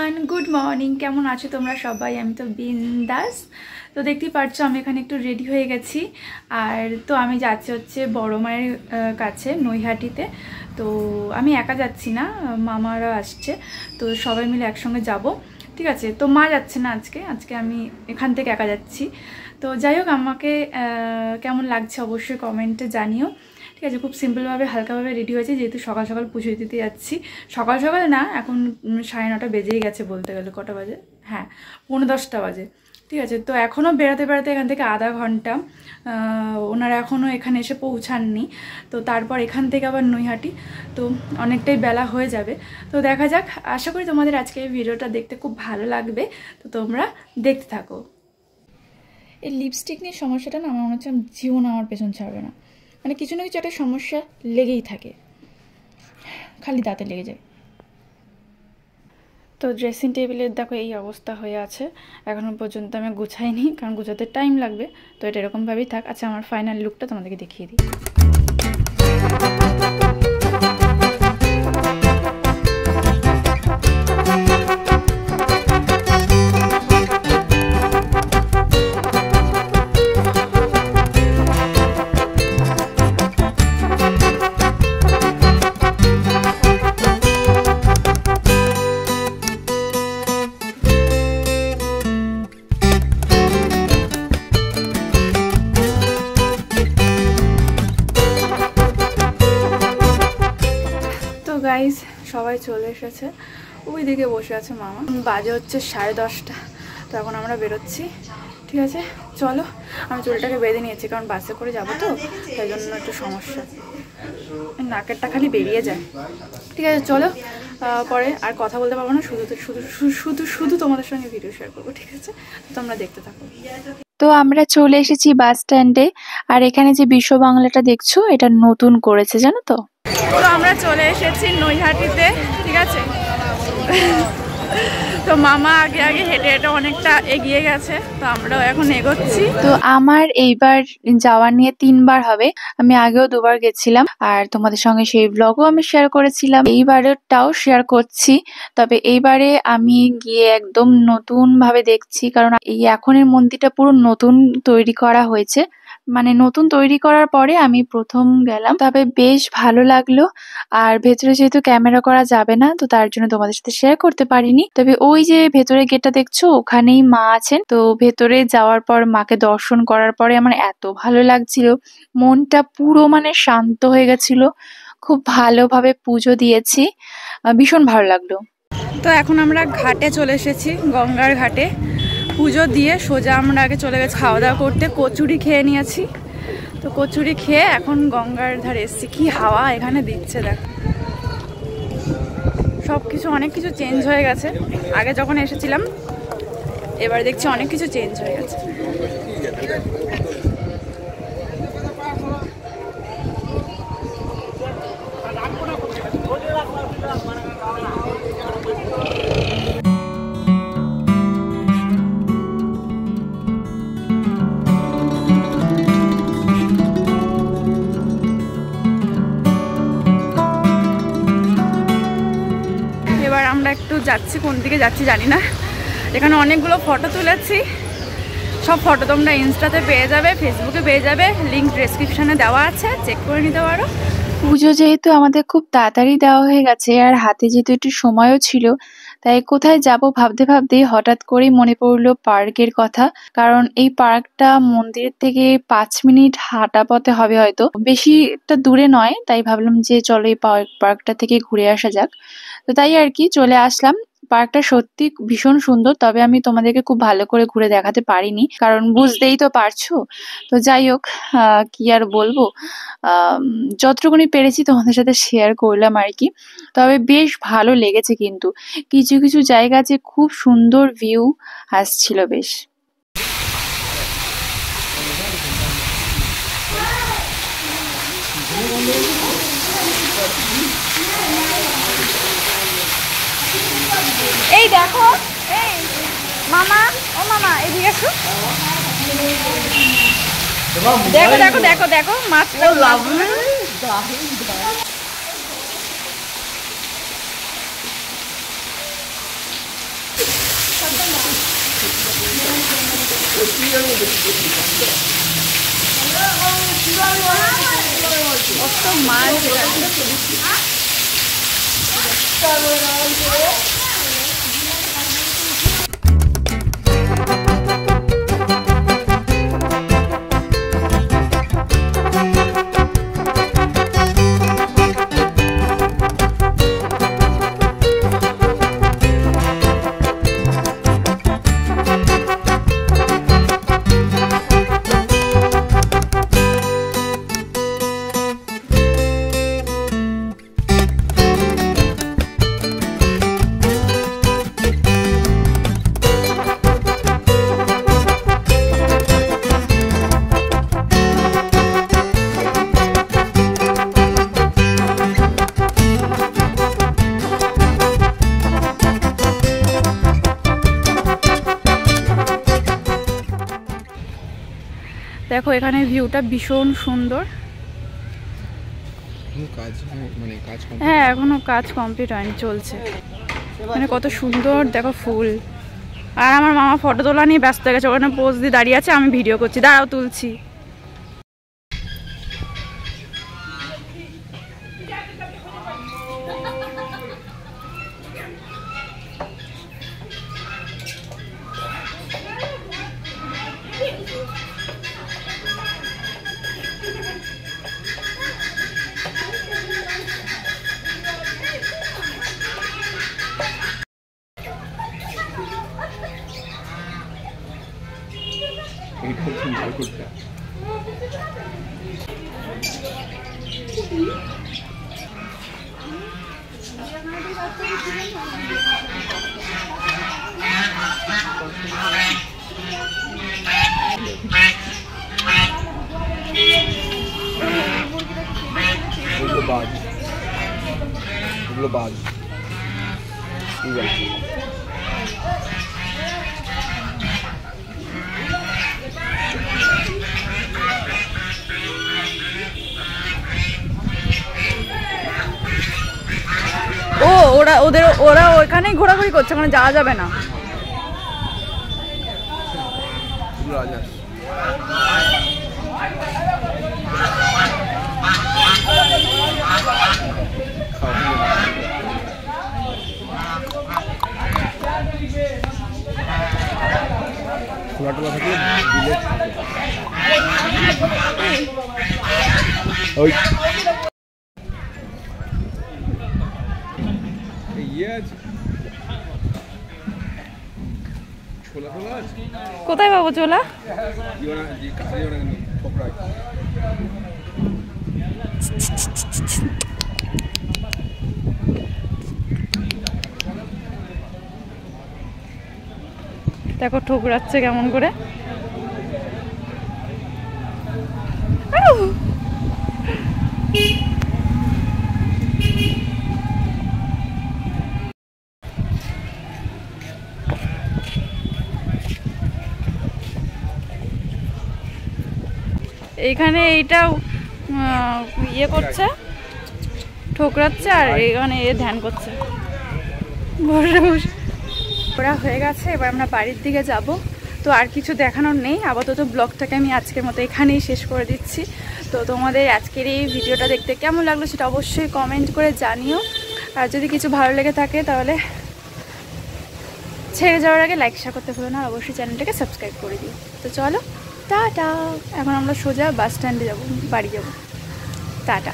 Everyone, good morning. কেমন আছো তোমরা সবাই? আমি তো বিন্দাস। তো দেখতেই পারছো আমি এখানে একটু রেডি হয়ে গেছি। আর তো আমি যাচ্ছি হচ্ছে বড় মায়ের কাছে নৈহাটিতে। তো আমি একা যাচ্ছি না, মামারা আসছে, তো সবাই মিলে একসঙ্গে যাব। ঠিক আছে, তো মা যাচ্ছে না আজকে, আজকে আমি এখান থেকে একা যাচ্ছি। তো যাই হোক, আমাকে কেমন লাগছে অবশ্যই কমেন্টে জানিও। ঠিক আছে, খুব সিম্পলভাবে হালকাভাবে রেডি হয়েছে, যেহেতু সকাল সকাল পুজো দিতে যাচ্ছি। সকাল সকাল না, এখন 9:30 বেজেই গেছে বলতে গেলে। কটা বাজে? হ্যাঁ, 9:45 বাজে। ঠিক আছে, তো এখনও বেড়াতে বেড়াতে এখান থেকে আধা ঘন্টা, ওনারা এখনও এখানে এসে পৌঁছাননি। তো তারপর এখান থেকে আবার নৈহাটি, তো অনেকটাই বেলা হয়ে যাবে। তো দেখা যাক, আশা করি তোমাদের আজকে এই ভিডিওটা দেখতে খুব ভালো লাগবে। তো তোমরা দেখতে থাকো। এই লিপস্টিক নিয়ে সমস্যাটা না, আমার মনে হচ্ছে জীবন আমার পেছন ছাড়বে না। মানে কিছু না কিছু একটা সমস্যা লেগেই থাকে, খালি দাঁতে লেগে যায়। তো ড্রেসিং টেবিলের দেখো এই অবস্থা হয়ে আছে, এখনও পর্যন্ত আমি গুছাইনি, কারণ গুছাতে টাইম লাগবে। তো এটা এরকমভাবেই থাক। আচ্ছা, আমার ফাইনাল লুকটা তোমাদেরকে দেখিয়ে দিই। গাইজ, সবাই চলে এসেছে, ওই দিকে বসে আছে মামা। বাজে হচ্ছে 10:30। তো এখন আমরা বেরোচ্ছি। ঠিক আছে, চলো। আমি চুলটাকে বেঁধে নিয়েছি, কারণ বাসে করে যাবো, তো তাই জন্য একটু সমস্যা, নাকেরটা খালি বেরিয়ে যায়। ঠিক আছে, চলো। পরে আর কথা বলতে পারবো না, শুধু শুধু শুধু শুধু তোমাদের সঙ্গে ভিডিও শেয়ার করবো। ঠিক আছে, তোমরা দেখতে থাকো। তো আমরা চলে এসেছি বাস স্ট্যান্ডে। আর এখানে যে বিশ্ব বাংলাটা দেখছো, এটা নতুন করেছে, জানো তো। তো আমরা চলে এসেছি নৈহাটিতে। ঠিক আছে, তো মামা আগে আগে হেঁটে হেঁটে অনেকটা এগিয়ে গেছে, তো আমরাও এখন এগোচ্ছি। তো আমার এইবার যাওয়া নিয়ে 3বার হবে। আমি আগেও 2বার গেছিলাম, আর তোমাদের সঙ্গে সেই ব্লগও আমি শেয়ার করেছিলাম। এইবারেরটাও শেয়ার করছি। তবে এইবারে আমি গিয়ে একদম নতুন ভাবে দেখছি, কারণ এই এখনের মন্দিরটা পুরো নতুন তৈরি করা হয়েছে। মানে নতুন তৈরি করার পরে আমি প্রথম গেলাম, তবে বেশ ভালো লাগলো। আর ভেতরে যেহেতু ক্যামেরা করা যাবে না, তো তার জন্য তোমাদের সাথে শেয়ার করতে পারিনি। তবে ওই যে ভেতরে গেটটা দেখছো, ওখানেই মা আছেন। তো ভেতরে যাওয়ার পর মাকে দর্শন করার পরে আমার এত ভালো লাগছিল, মনটা পুরো মানে শান্ত হয়ে গেছিল। খুব ভালোভাবে পুজো দিয়েছি, ভীষণ ভালো লাগলো। তো এখন আমরা ঘাটে চলে এসেছি, গঙ্গার ঘাটে। পুজো দিয়ে সোজা আমরা আগে চলে গেছি খাওয়া দাওয়া করতে। কচুরি খেয়ে নিয়েছি, তো কচুরি খেয়ে এখন গঙ্গার ধারে এসেছি। কি হাওয়া এখানে দিচ্ছে, দেখ। সব কিছু অনেক কিছু চেঞ্জ হয়ে গেছে আগে যখন এসেছিলাম, এবার দেখছি অনেক কিছু চেঞ্জ হয়ে গেছে। এবার আমরা একটু যাচ্ছি, কোন দিকে যাচ্ছি জানি না। এখানে অনেকগুলো ফটো তুলেছি, সব ফটো তোমরা ইনস্টাতে পেয়ে যাবে, ফেসবুকে পেয়ে যাবে, লিঙ্ক ডেসক্রিপশনে দেওয়া আছে, চেক করে নিতে পারো। পুজো যেহেতু আমাদের খুব তাড়াতাড়ি দেওয়া হয়ে গেছে, আর হাতে যেহেতু একটু সময়ও ছিল, তাই কোথায় যাব ভাবতে ভাবতেই হঠাৎ করেই মনে পড়লো পার্কের কথা। কারণ এই পার্কটা মন্দিরের থেকে 5 মিনিট হাঁটা পথে হবে, হয়তো বেশি একটা দূরে নয়। তাই ভাবলাম যে চলো এই পার্কটা থেকে ঘুরে আসা যাক। তো তাই আর কি চলে আসলাম। পার্কটা সত্যি ভীষণ সুন্দর, তবে আমি তোমাদেরকে খুব ভালো করে ঘুরে দেখাতে পারিনি, কারণ বুঝতেই তো পারছো। তো যাই হোক, কি আর বলবো, যতটুকুনি পেরেছি তোমাদের সাথে শেয়ার করলাম আর কি। তবে বেশ ভালো লেগেছে, কিন্তু কিছু কিছু জায়গা যে খুব সুন্দর ভিউ আসছিল বেশ। এই দেখো, এই মামা, ও মামা এদিকে আসো। দেখো দেখো দেখো দেখো মাছটা, কত মাছ দেখো, এখানে ভিউটা ভীষণ সুন্দর। হ্যাঁ, এখনো কাজ কমপ্লিট হয়নি, চলছে। মানে কত সুন্দর দেখো ফুল। আর আমার মামা ফটো তোলা নিয়ে ব্যস্ত হয়ে গেছে, ওখানে পোজ দিয়ে দাঁড়িয়ে আছে, আমি ভিডিও করছি, দাঁড়াও তুলছি। ও ওরা ওখানেই ঘোরাঘুরি করছে, ওখানে যাওয়া যাবে না। কোথায় পাবো ছোলা? দেখো ঠোকরাচ্ছে কেমন করে। এইখানে এইটা ইয়ে করছে, ঠোকরাচ্ছে, আর এখানে ধ্যান করছে বসে বসে। ওরা হয়ে গেছে, এবার আমরা বাড়ির দিকে যাব। তো আর কিছু দেখানোর নেই, আপাতত ব্লগটাকে আমি আজকের মতো এখানেই শেষ করে দিচ্ছি। তো তোমাদের আজকের এই ভিডিওটা দেখতে কেমন লাগলো সেটা অবশ্যই কমেন্ট করে জানিও। আর যদি কিছু ভালো লেগে থাকে তাহলে ছেড়ে যাওয়ার আগে লাইক শেয়ার করতে ভুলো না, অবশ্যই চ্যানেলটাকে সাবস্ক্রাইব করে দিও। তো চলো, টাটা। এখন আমরা সোজা বাস স্ট্যান্ডে যাবো, বাড়ি যাবো। টাটা।